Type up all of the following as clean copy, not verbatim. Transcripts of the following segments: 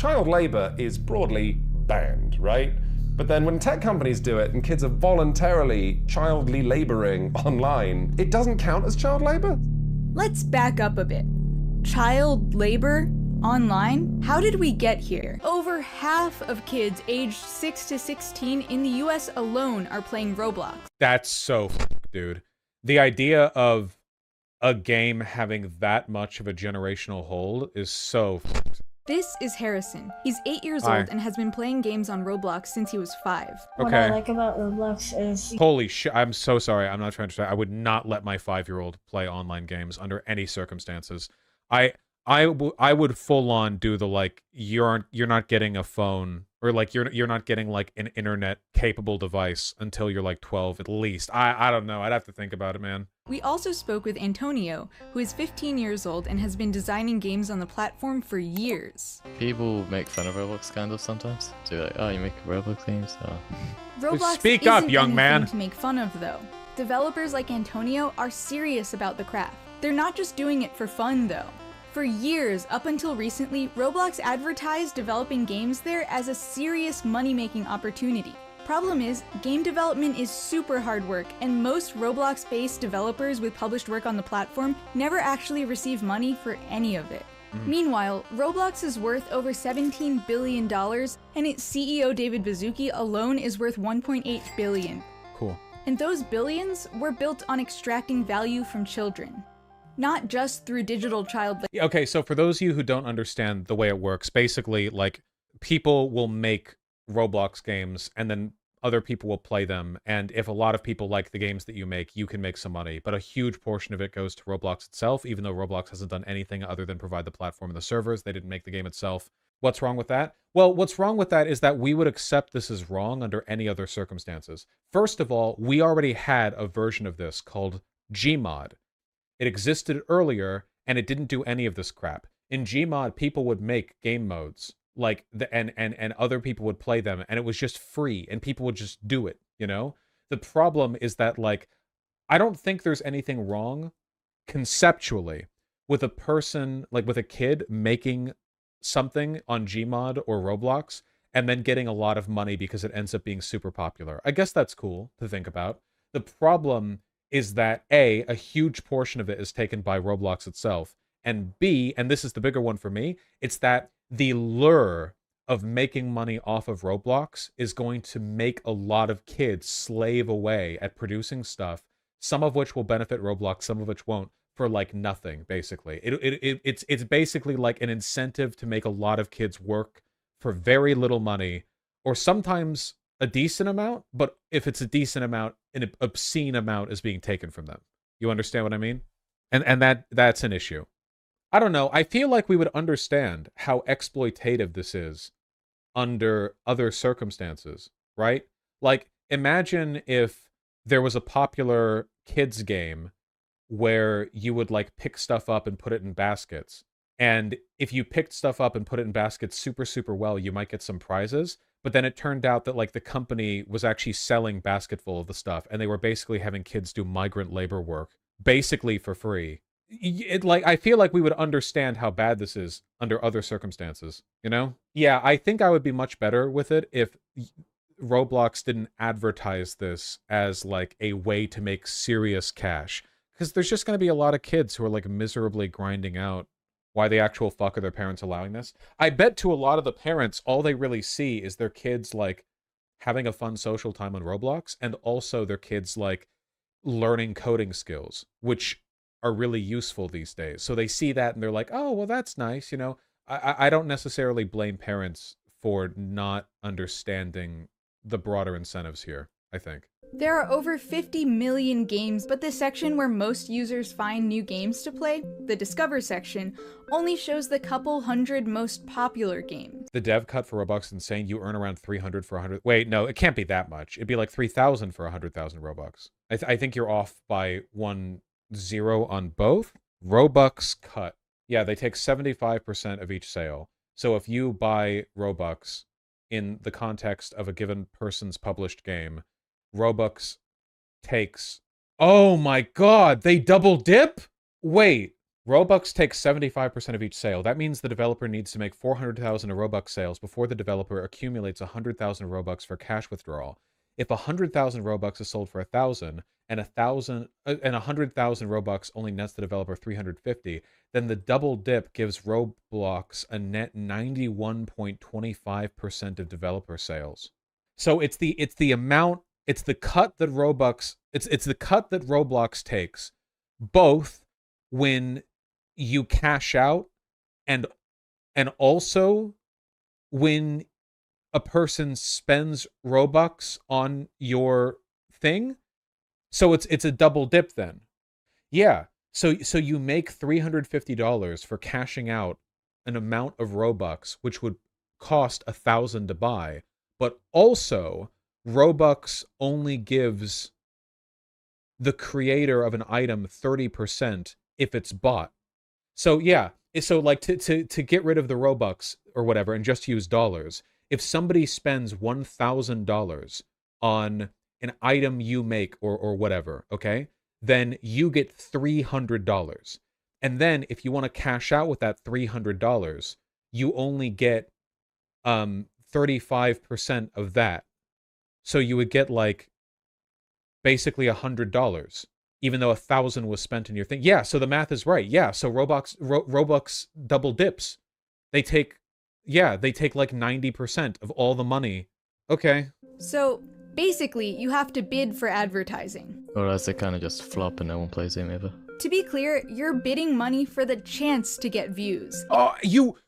child labor is broadly banned, right? But then when tech companies do it and kids are voluntarily childly laboring online, it doesn't count as child labor? Let's back up a bit. Child labor? Online? How did we get here? Over half of kids aged 6 to 16 in the US alone are playing Roblox. That's so dude. The idea of a game having that much of a generational hold is so This is Harrison. He's 8 years Hi. old and has been playing games on Roblox since he was 5. What Okay. I like about Roblox is... Holy shit, I'm so sorry. I'm not trying to say. I would not let my 5-year-old play online games under any circumstances. I would full on do the like you're not getting a phone or like you're not getting like an internet capable device until you're like 12 at least. I don't know. I'd have to think about it, man. We also spoke with Antonio, who is 15 years old and has been designing games on the platform for years. People make fun of Roblox kind of sometimes. So like, oh, you make Roblox games? Oh. Roblox Speak up, isn't young anything man. to make fun of, though. Developers like Antonio are serious about the craft. They're not just doing it for fun, though. For years, up until recently, Roblox advertised developing games there as a serious money-making opportunity. Problem is, game development is super hard work, and most Roblox-based developers with published work on the platform never actually receive money for any of it. Meanwhile, Roblox is worth over $17 billion, and its CEO David Baszucki alone is worth $1.8 billion. Cool. And those billions were built on extracting value from children. Not just through digital child labor. Okay, so for those of you who don't understand the way it works, basically, like, people will make Roblox games, and then other people will play them, and if a lot of people like the games that you make, you can make some money, but a huge portion of it goes to Roblox itself, even though Roblox hasn't done anything other than provide the platform and the servers. They didn't make the game itself. What's wrong with that? Well, what's wrong with that is that we would accept this as wrong under any other circumstances. First of all, we already had a version of this called Gmod. It existed earlier, and it didn't do any of this crap. In Gmod, people would make game modes, like and other people would play them, and it was just free, and people would just do it, you know? The problem is that, like, I don't think there's anything wrong, conceptually, with a person, like with a kid making something on Gmod or Roblox, and then getting a lot of money because it ends up being super popular. I guess that's cool to think about. The problem is that A, a huge portion of it is taken by Roblox itself, and B, and this is the bigger one for me, it's that the lure of making money off of Roblox is going to make a lot of kids slave away at producing stuff, some of which will benefit Roblox, some of which won't, for like nothing, basically. It's basically like an incentive to make a lot of kids work for very little money, or sometimes a decent amount, but if it's a decent amount, an obscene amount is being taken from them. You understand what I mean? And that's an issue. I don't know. I feel like we would understand how exploitative this is under other circumstances, right? Like, imagine if there was a popular kids game where you would like pick stuff up and put it in baskets. And if you picked stuff up and put it in baskets super, super well, you might get some prizes. But then it turned out that like the company was actually selling basketful of the stuff, and they were basically having kids do migrant labor work basically for free. I feel like we would understand how bad this is under other circumstances, you know? Yeah, I think I would be much better with it if Roblox didn't advertise this as like a way to make serious cash. Because there's just going to be a lot of kids who are like miserably grinding out. Why the actual fuck are their parents allowing this? I bet to a lot of the parents, all they really see is their kids like having a fun social time on Roblox, and also their kids like learning coding skills, which are really useful these days. So they see that and they're like, oh, well, that's nice. You know, I don't necessarily blame parents for not understanding the broader incentives here, I think. There are over 50 million games, but the section where most users find new games to play, the Discover section, only shows the couple hundred most popular games. The dev cut for Robux is insane. You earn around 300 for 100. Wait, no, it can't be that much. It'd be like 3,000 for 100,000 Robux. I think you're off by 1 0 on both. Robux cut. Yeah, they take 75% of each sale. So if you buy Robux in the context of a given person's published game, Robux takes... Oh my god, they double dip? Wait, Robux takes 75% of each sale. That means the developer needs to make 400,000 Robux sales before the developer accumulates 100,000 Robux for cash withdrawal. If 100,000 Robux is sold for 1,000 and 100,000 Robux only nets the developer 350, then the double dip gives Roblox a net 91.25% of developer sales. So it's the cut that Roblox takes, both when you cash out and also when a person spends Robux on your thing. So it's a double dip then. Yeah. So you make $350 for cashing out an amount of Robux which would cost 1,000 to buy, but also Robux only gives the creator of an item 30% if it's bought. So yeah, so like to get rid of the Robux or whatever and just use dollars, if somebody spends $1,000 on an item you make or whatever, okay, then you get $300. And then if you want to cash out with that $300, you only get 35% of that. So you would get like basically $100, even though 1,000 was spent in your thing. Yeah, so the math is right. Yeah, so Robux double dips. They take like 90% of all the money. Okay. So basically, you have to bid for advertising. Or else they kind of just flop and no one plays them ever. To be clear, you're bidding money for the chance to get views. Oh, you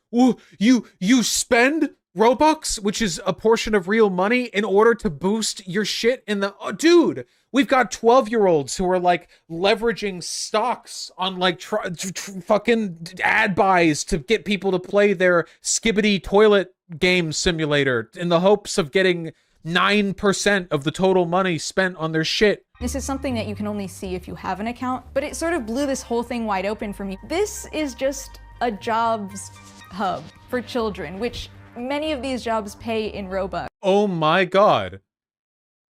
spend Robux, which is a portion of real money, in order to boost your shit in the... Oh, dude, we've got 12-year-olds who are, like, leveraging stocks on, like, fucking ad buys to get people to play their skibbity toilet game simulator in the hopes of getting 9% of the total money spent on their shit. This is something that you can only see if you have an account, but it sort of blew this whole thing wide open for me. This is just a jobs hub for children, which many of these jobs pay in Robux. Oh my god.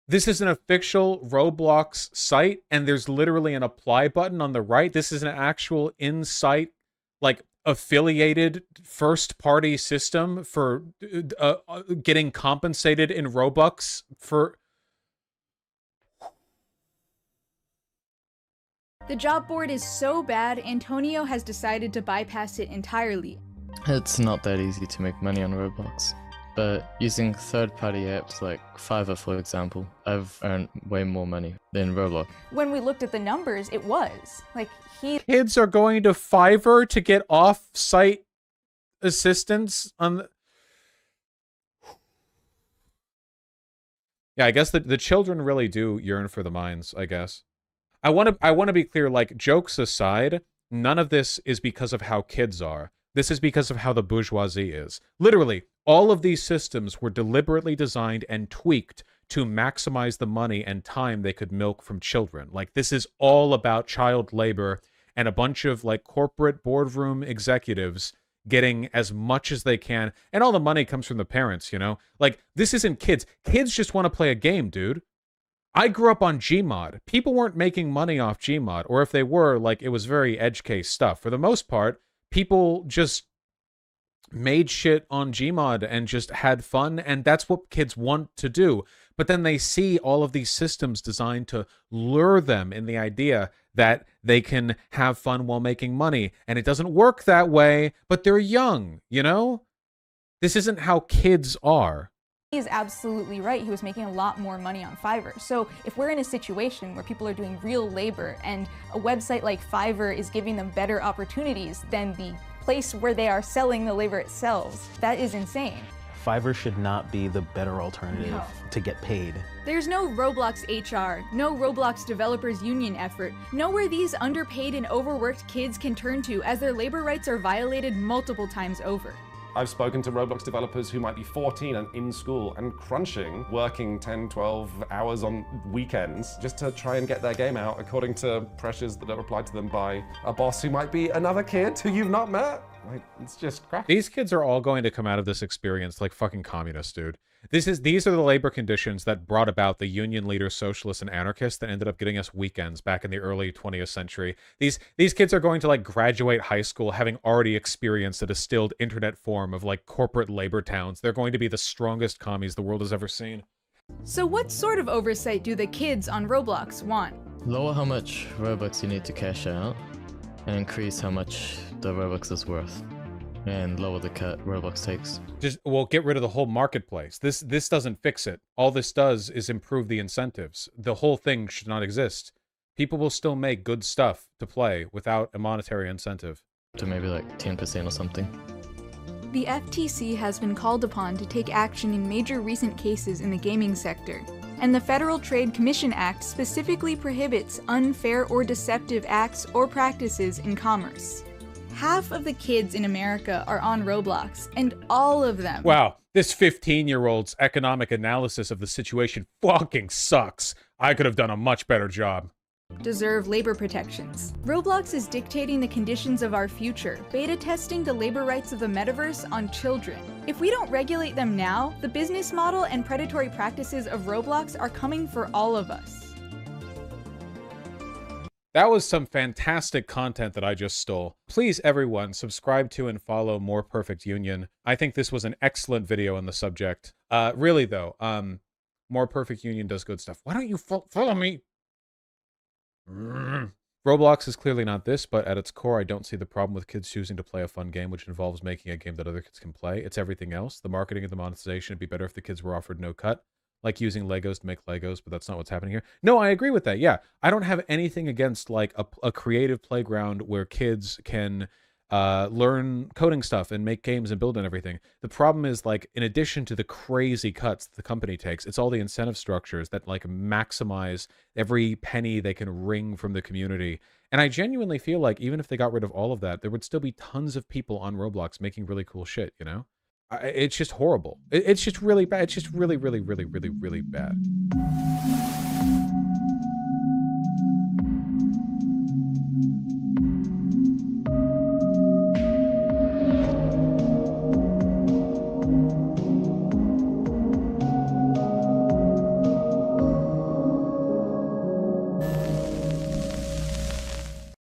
This is an official Roblox site, and there's literally an apply button on the right. This is an actual in-site, like, affiliated first-party system for getting compensated in Robux for... The job board is so bad, Antonio has decided to bypass it entirely. It's not that easy to make money on Roblox, but using third-party apps like Fiverr, for example, I've earned way more money than Roblox. When we looked at the numbers, it was. Like, Kids are going to Fiverr to get off-site assistance on the... Yeah, I guess the children really do yearn for the mines, I guess. I want to be clear, like, jokes aside, none of this is because of how kids are. This is because of how the bourgeoisie is. Literally, all of these systems were deliberately designed and tweaked to maximize the money and time they could milk from children. Like, this is all about child labor and a bunch of, like, corporate boardroom executives getting as much as they can. And all the money comes from the parents, you know? Like, this isn't kids. Kids just want to play a game, dude. I grew up on Gmod. People weren't making money off Gmod. Or if they were, like, it was very edge case stuff. For the most part, people just made shit on Gmod and just had fun, and that's what kids want to do. But then they see all of these systems designed to lure them in the idea that they can have fun while making money, and it doesn't work that way, but they're young, you know? This isn't how kids are. He's absolutely right. He was making a lot more money on Fiverr. So if we're in a situation where people are doing real labor and a website like Fiverr is giving them better opportunities than the place where they are selling the labor itself, that is insane. Fiverr should not be the better alternative to get paid. There's no Roblox HR, no Roblox Developers Union effort, nowhere these underpaid and overworked kids can turn to as their labor rights are violated multiple times over. I've spoken to Roblox developers who might be 14 and in school and crunching, working 10, 12 hours on weekends just to try and get their game out according to pressures that are applied to them by a boss who might be another kid who you've not met. Like, it's just crap. These kids are all going to come out of this experience like fucking communists, dude. These are the labor conditions that brought about the union leaders, socialists, and anarchists that ended up getting us weekends back in the early 20th century. These kids are going to like graduate high school having already experienced a distilled internet form of like corporate labor towns. They're going to be the strongest commies the world has ever seen. So what sort of oversight do the kids on Roblox want? Lower how much Robux you need to cash out, and increase how much the Robux is worth, and lower the cut Roblox takes. Well, get rid of the whole marketplace. This doesn't fix it. All this does is improve the incentives. The whole thing should not exist. People will still make good stuff to play without a monetary incentive. To maybe like 10% or something. The FTC has been called upon to take action in major recent cases in the gaming sector, and the Federal Trade Commission Act specifically prohibits unfair or deceptive acts or practices in commerce. Half of the kids in America are on Roblox, and all of them— Wow, this 15-year-old's economic analysis of the situation fucking sucks. I could have done a much better job. —deserve labor protections. Roblox is dictating the conditions of our future, beta testing the labor rights of the metaverse on children. If we don't regulate them now, the business model and predatory practices of Roblox are coming for all of us. That was some fantastic content that I just stole. Please, everyone, subscribe to and follow More Perfect Union. I think this was an excellent video on the subject. Really, though, More Perfect Union does good stuff. Why don't you follow me? Roblox is clearly not this, but at its core, I don't see the problem with kids choosing to play a fun game, which involves making a game that other kids can play. It's everything else. The marketing and the monetization would be better if the kids were offered no cut. Like using Legos to make Legos, but that's not what's happening here. No, I agree with that. Yeah, I don't have anything against like a creative playground where kids can learn coding stuff and make games and build and everything. The problem is, like, in addition to the crazy cuts the company takes, it's all the incentive structures that like maximize every penny they can wring from the community. And I genuinely feel like even if they got rid of all of that, there would still be tons of people on Roblox making really cool shit, you know? It's just horrible. It's just really bad. It's just really, really, really, really, really bad.